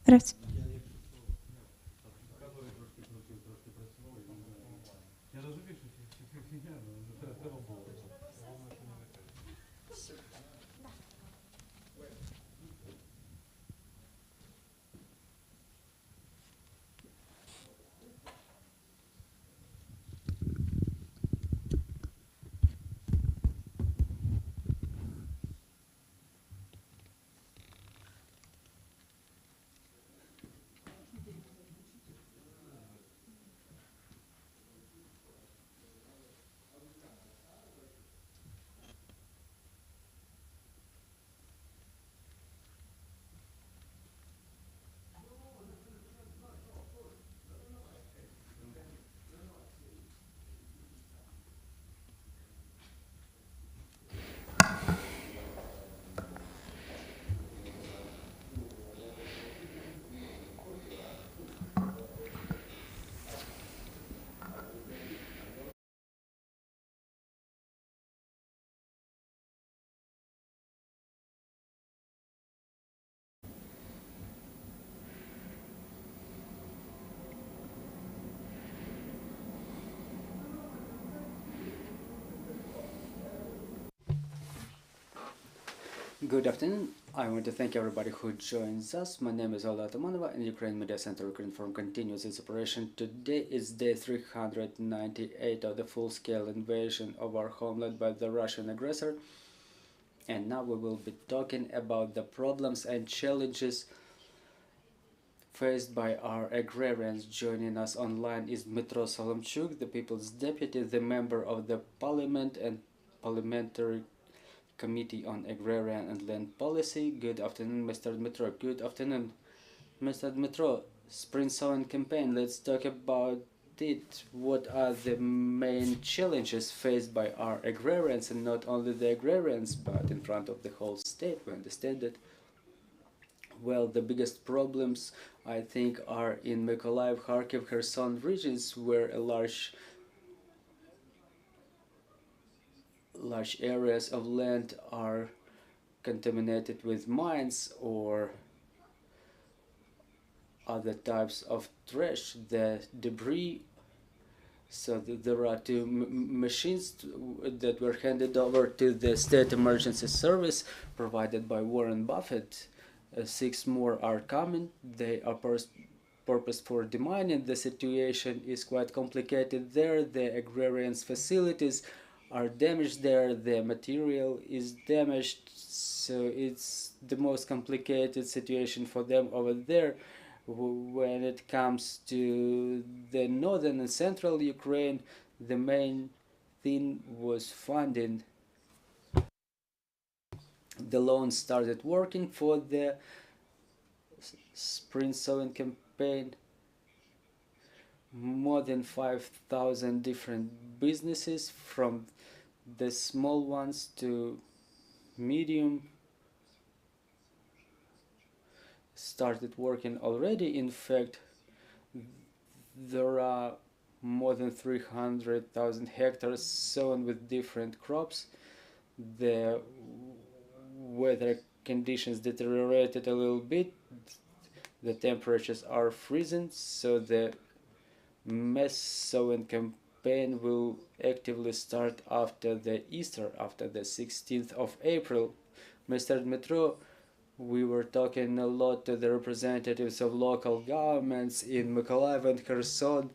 Раз. Good afternoon. I want to thank everybody who joins us. My name is Ola Atamanova and Ukraine Media Center Ukrinform continues its operation. Today is day 398 of the full-scale invasion of our homeland by the Russian aggressor. And now we will be talking about the problems and challenges faced by our agrarians. Joining us online is Dmytro Solomchuk, the People's Deputy, the member of the Parliament and Parliamentary Committee on Agrarian and Land Policy. Good afternoon, Mr. Dmytro. Good afternoon, Mr. Dmytro. Spring sowing campaign, let's talk about it. What are the main challenges faced by our agrarians, and not only the agrarians, but in front of the whole state? We understand that. Well, the biggest problems, I think, are in Mykolaiv, Kharkiv, Kherson regions, where large areas of land are contaminated with mines or other types of trash, the debris. So there are two machines that were handed over to the State Emergency Service provided by Warren Buffett. 6 more are coming. They are purposed for demining. The situation is quite complicated there. The agrarians' facilities are damaged there, the material is damaged, so it's the most complicated situation for them over there. When it comes to the northern and central Ukraine, the main thing was funding. The loan started working for the spring sowing campaign. More than 5,000 different businesses, from the small ones to medium, started working already. In fact, there are more than 300,000 hectares sown with different crops. The weather conditions deteriorated a little bit. The temperatures are freezing, so the mass sowing campaign will actively start after the Easter, after the 16th of April. Mr. Dmytro, we were talking a lot to the representatives of local governments in Mykolaiv and Kherson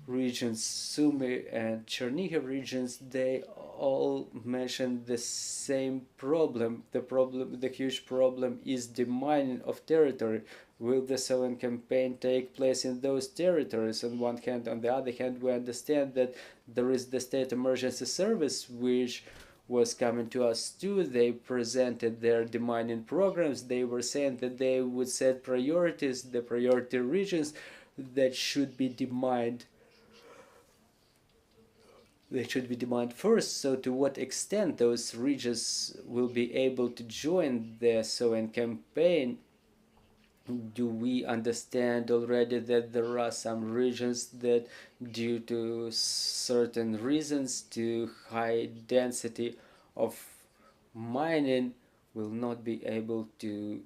regions, Sumy and Chernihiv regions. They all mentioned the same problem. The huge problem is demining of territory. Will the sowing campaign take place in those territories on one hand? On the other hand, we understand that there is the State Emergency Service, which was coming to us too. They presented their demining programs. They were saying that they would set priorities, the priority regions that should be demined. They should be demined first. So to what extent those regions will be able to join the sowing campaign? Do we understand already that there are some regions that, due to certain reasons, to high density of mining, will not be able to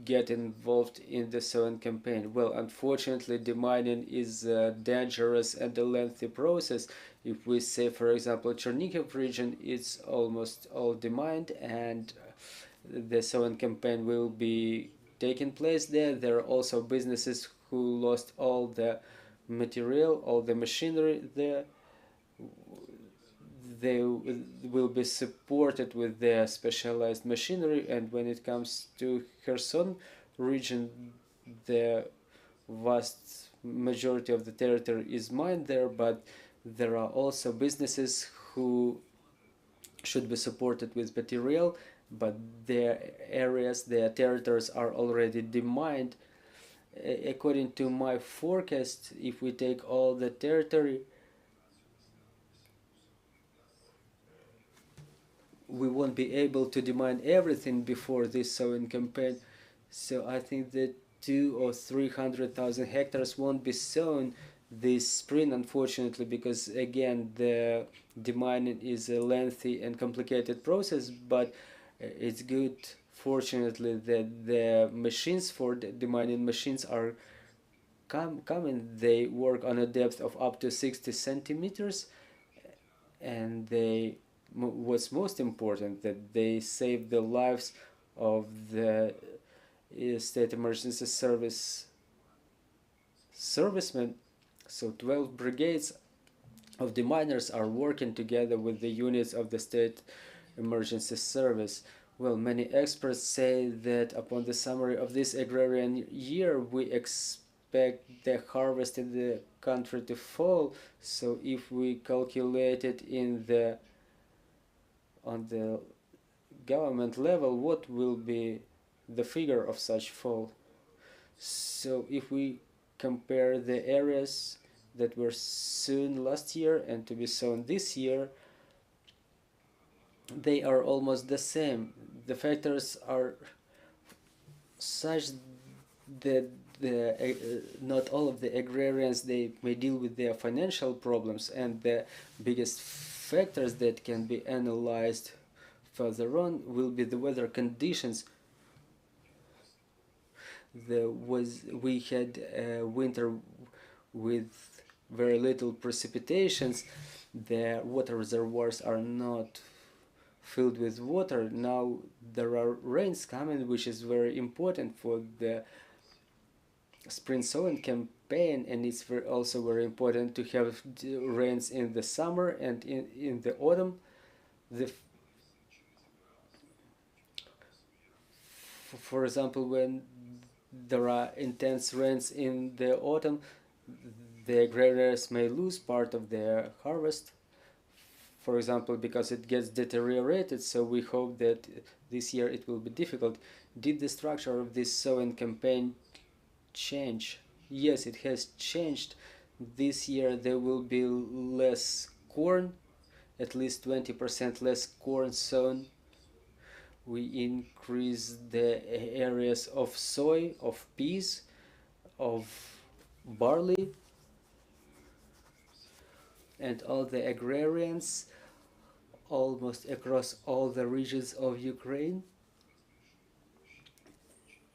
get involved in the sowing campaign? Well, unfortunately, demining is a dangerous and a lengthy process. If we say, for example, Chernihiv region, it's almost all demined, and the sowing campaign will be taking place there. There are also businesses who lost all the material, all the machinery there. They will be supported with their specialized machinery, and when it comes to Kherson region, the vast majority of the territory is mined there, but there are also businesses who should be supported with material, but their areas, their territories are already demined. According to my forecast, if we take all the territory, we won't be able to demine everything before this sowing campaign. So I think that 200,000 or 300,000 hectares won't be sown this spring, unfortunately, because again the demining is a lengthy and complicated process. But it's good, fortunately, that the machines for the demining machines are coming. They work on a depth of up to 60 centimeters, and they, what's most important, that they save the lives of the state emergency servicemen. So 12 brigades of the miners are working together with the units of the state emergency service. Well, many experts say that upon the summary of this agrarian year, we expect the harvest in the country to fall. So if we calculate it in the on the government level, what will be the figure of such fall? So if we compare the areas that were sown last year and to be sown this year, they are almost the same. The factors are such that not all of the agrarians, they may deal with their financial problems, and the biggest factors that can be analyzed further on will be the weather conditions. We had a winter with very little precipitations. The water reservoirs are not filled with water. Now there are rains coming, which is very important for the spring sowing campaign, and it's also very important to have rains in the summer and in the autumn. For example, when there are intense rains in the autumn, the agrarians may lose part of their harvest, for example, because it gets deteriorated. So we hope that this year it will be difficult. Did the structure of this sowing campaign change? Yes, it has changed. This year there will be less corn, at least 20% less corn sown. We increase the areas of soy, of peas, of barley, and all the agrarians almost across all the regions of Ukraine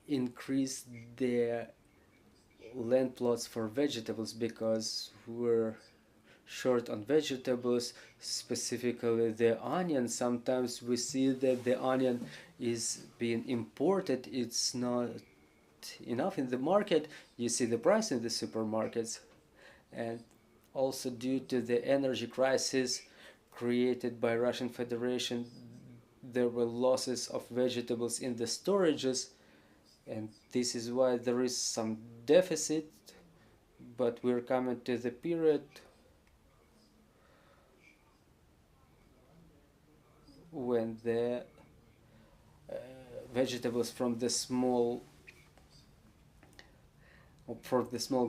increase their land plots for vegetables, because we're short on vegetables, specifically the onion. Sometimes we see that the onion is being imported. It's not enough in the market. You see the price in the supermarkets, and also due to the energy crisis created by Russian Federation, there were losses of vegetables in the storages, and this is why there is some deficit. But we're coming to the period when the vegetables from the small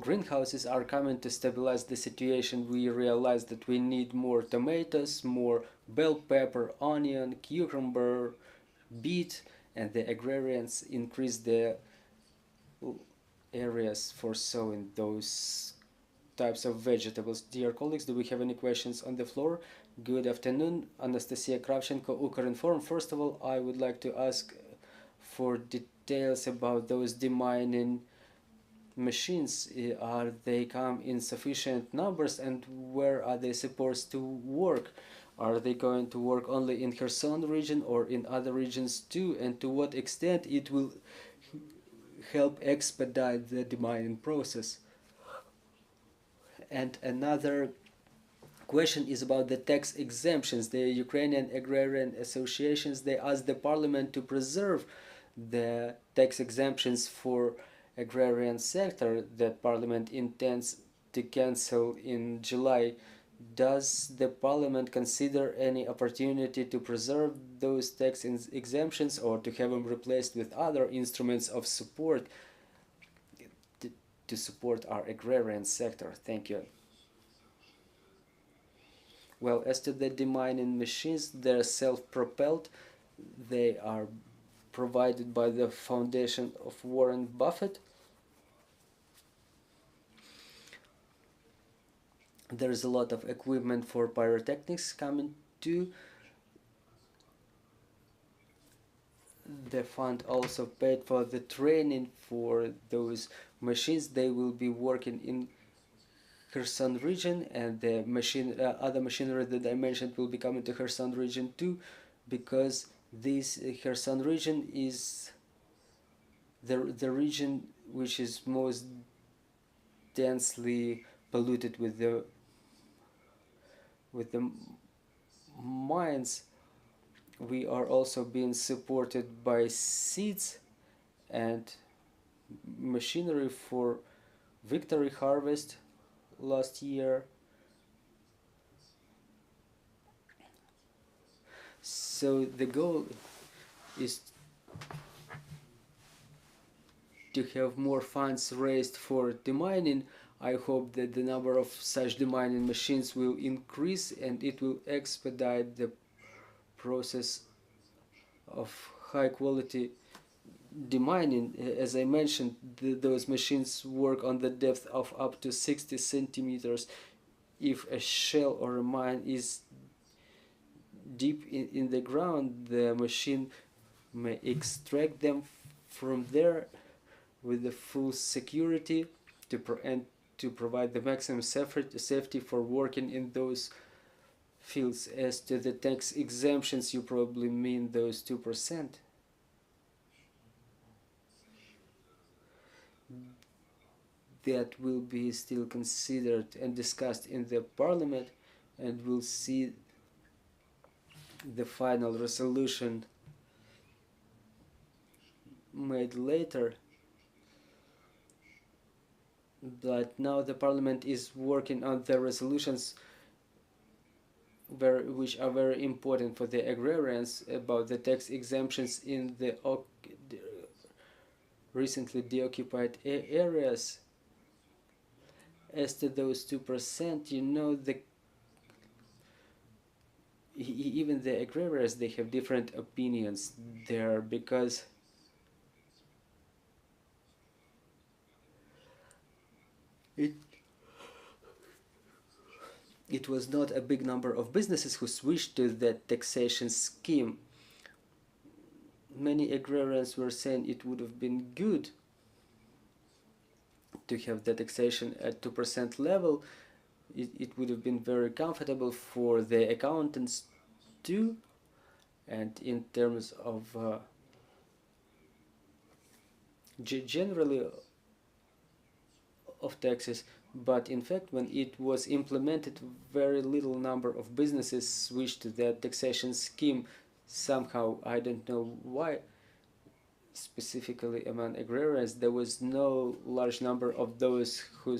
greenhouses are coming to stabilize the situation. We realize that we need more tomatoes, more bell pepper, onion, cucumber, beet, and the agrarians increase the areas for sowing those types of vegetables. Dear colleagues, do we have any questions on the floor? Good afternoon, Anastasia Kravchenko, Ukrinform. First of all, I would like to ask for details about those demining machines. Are they come in sufficient numbers, and where are they supposed to work? Are they going to work only in Kherson region or in other regions too, and to what extent it will help expedite the demining process? And another question is about the tax exemptions. The Ukrainian Agrarian associations, they asked the parliament to preserve the tax exemptions for agrarian sector that parliament intends to cancel in July. Does the parliament consider any opportunity to preserve those tax exemptions or to have them replaced with other instruments of support to support our agrarian sector? Thank you. Well, as to the demining machines, they're self-propelled. They are provided by the foundation of Warren Buffett. There's a lot of equipment for pyrotechnics coming too. The fund also paid for the training for those machines. They will be working in Kherson region, and the other machinery that I mentioned will be coming to Kherson region too, because this Kherson region is the region which is most densely polluted with the mines. We are also being supported by seeds and machinery for victory harvest last year. So the goal is to have more funds raised for demining. I hope that the number of such demining machines will increase, and it will expedite the process of high quality demining. As I mentioned, those machines work on the depth of up to 60 centimeters. If a shell or a mine is deep in the ground, the machine may extract them from there with the full security to provide the maximum safety for working in those fields. As to the tax exemptions, you probably mean those 2%. That will be still considered and discussed in the parliament, and we'll see the final resolution made later. But now the parliament is working on the resolutions which are very important for the agrarians about the tax exemptions in the recently deoccupied areas. As to those 2%, you know, even the agrarians, they have different opinions there, because it was not a big number of businesses who switched to that taxation scheme. Many agrarians were saying it would have been good to have the taxation at 2% level. It would have been very comfortable for the accountants too, and in terms of generally of taxes. But in fact, when it was implemented, very little number of businesses switched to that taxation scheme. Somehow, I don't know why, specifically among agrarians, there was no large number of those who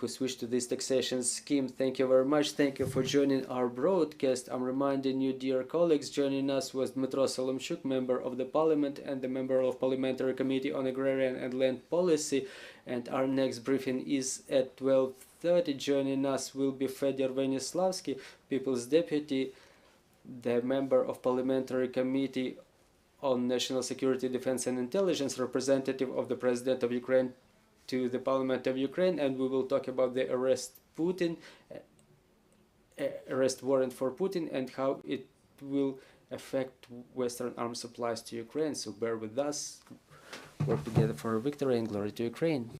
switched to this taxation scheme. Thank you very much. Thank you for joining our broadcast. I'm reminding you, dear colleagues, joining us was Dmytro Solomchuk, member of the parliament and the member of Parliamentary Committee on Agrarian and Land Policy. And our next briefing is at 12:30. Joining us will be Fedor Venislavsky, People's Deputy, the member of Parliamentary Committee on National Security, Defense and Intelligence, representative of the President of Ukraine to the Parliament of Ukraine, and we will talk about the arrest warrant for Putin and how it will affect Western arms supplies to Ukraine. So bear with us. Work together for a victory and glory to Ukraine.